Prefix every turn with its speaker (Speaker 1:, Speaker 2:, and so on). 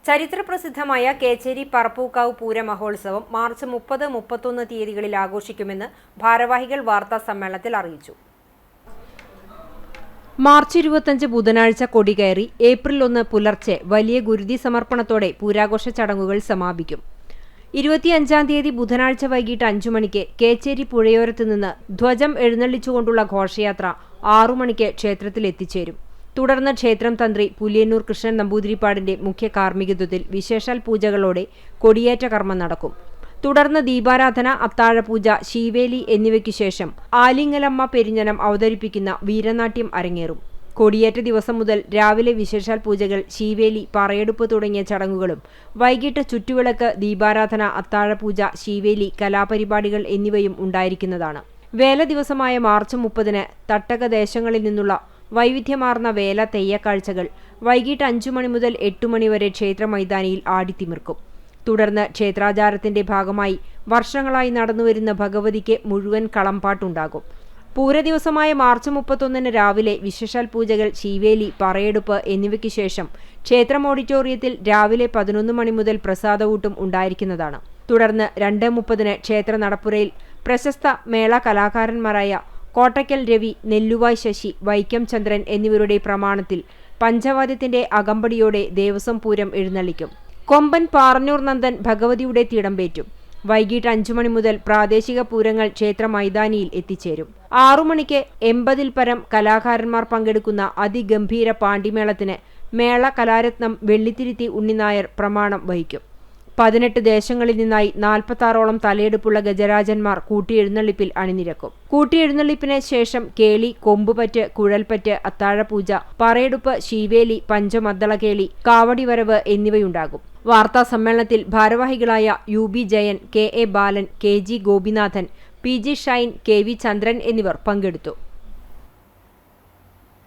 Speaker 1: ചരിത്രപ്രസിദ്ധമായ കേച്ചേരി പറപ്പൂക്കാവ് പൂര മഹോത്സവം മാർച്ച് 30-31 തീയതികളിൽ ആഘോഷിക്കുമെന്ന് ഭാരവാഹികൾ വാർത്താ സമ്മേളനത്തിൽ അറിയിച്ചു. മാർച്ച് 25 ബുധനാഴ്ച കൊടികയറി ഏപ്രിൽ 1 പുലർച്ചെ വലിയ ഗുരുതി സമർപ്പണത്തോടെ പൂരാഘോഷ ചടങ്ങുകൾ സമാപിക്കും. 25 തീയതി ബുധനാഴ്ച വൈകിട്ട് 5 മണിക്ക് കേച്ചേരി പുഴയോരത്ത് നിന്ന് ധ്വജം എഴുന്നള്ളിച്ചുകൊണ്ടുള്ള ഘോഷയാത്ര 6 മണിക്ക് ക്ഷേത്രത്തിൽ എത്തിച്ചേരും. തുടർന്ന് ക്ഷേത്രം തന്ത്രി പുലിയന്നൂർ കൃഷ്ണൻ നമ്പൂതിരിപ്പാടിന്റെ മുഖ്യ കാർമ്മികത്വത്തിൽ വിശേഷാൽ പൂജകളോടെ കൊടിയേറ്റ കർമ്മം നടക്കും. തുടർന്ന് ദീപാരാധന, അത്താഴപൂജ, ശീവേലി എന്നിവയ്ക്കു ശേഷം ആലിങ്ങലമ്മ പെരിഞ്ഞനം അവതരിപ്പിക്കുന്ന വീരനാട്യം അരങ്ങേറും. കൊടിയേറ്റ ദിവസം മുതൽ രാവിലെ വിശേഷാൽ പൂജകൾ, ശീവേലി, പറയെടുപ്പ് തുടങ്ങിയ ചടങ്ങുകളും വൈകിട്ട് ചുറ്റുവിളക്ക്, ദീപാരാധന, അത്താഴപൂജ, ശീവേലി, കലാപരിപാടികൾ എന്നിവയും ഉണ്ടായിരിക്കുന്നതാണ്. വേല ദിവസമായ മാർച്ച് 30-ന് തട്ടകദേശങ്ങളിൽ നിന്നുള്ള വൈവിധ്യമാർന്ന വേല തെയ്യക്കാഴ്ചകൾ വൈകിട്ട് 5 മണി മുതൽ 8 മണി വരെ ക്ഷേത്ര മൈതാനിയിൽ ആടിത്തിമിർക്കും. തുടർന്ന് ക്ഷേത്രാചാരത്തിന്റെ ഭാഗമായി വർഷങ്ങളായി നടന്നുവരുന്ന ഭഗവതിക്ക് മുഴുവൻ കളംപാട്ടുണ്ടാകും. പൂരദിവസമായ മാർച്ച് 31-ന് രാവിലെ വിശേഷാൽ പൂജകൾ, ശീവേലി, പറയെടുപ്പ് എന്നിവയ്ക്ക് ശേഷം ക്ഷേത്രം ഓഡിറ്റോറിയത്തിൽ രാവിലെ 11 മണി മുതൽ പ്രസാദഊട്ടും ഉണ്ടായിരിക്കുന്നതാണ്. തുടർന്ന് 2:30-ന് ക്ഷേത്ര നടപ്പുരയിൽ പ്രശസ്ത മേള കലാകാരന്മാരായ കോട്ടയ്ക്കൽ രവി, നെല്ലുവായ് ശശി, വൈക്കം ചന്ദ്രൻ എന്നിവരുടെ പ്രമാണത്തിൽ പഞ്ചവാദ്യത്തിന്റെ അകമ്പടിയോടെ ദേവസ്വം പൂരം എഴുന്നള്ളിക്കും. കൊമ്പൻ പാറന്നൂർ നന്ദൻ ഭഗവതിയുടെ തിടമ്പേറ്റും. വൈകിട്ട് 5 മണി മുതൽ പ്രാദേശിക പൂരങ്ങൾ ക്ഷേത്ര മൈതാനിയിൽ എത്തിച്ചേരും. 6 മണിക്ക് 80-ൽ പരം കലാകാരന്മാർ പങ്കെടുക്കുന്ന അതിഗംഭീര പാണ്ടിമേളത്തിന് മേള കലാരത്നം വെള്ളിത്തിരുത്തി ഉണ്ണിനായർ പ്രമാണം വഹിക്കും. 18 ദേശങ്ങളിൽ നിന്നായി 46ഓളം തലയെടുപ്പുള്ള ഗജരാജന്മാർ കൂട്ടിയെഴുന്നള്ളിപ്പിൽ അണിനിരക്കും. കൂട്ടിയെഴുന്നള്ളിപ്പിന് ശേഷം കേളി, കൊമ്പുപറ്റ്, കുഴൽപ്പറ്റ്, അത്താഴപൂജ, പറയെടുപ്പ്, ശീവേലി, പഞ്ചമദ്ദളകേളി, കാവടിവരവ് എന്നിവയുണ്ടാകും. വാർത്താ സമ്മേളനത്തിൽ ഭാരവാഹികളായ UB ജയൻ, KA ബാലൻ, KG Gopinathan, PG Shine, KV ചന്ദ്രൻ എന്നിവർ പങ്കെടുത്തു.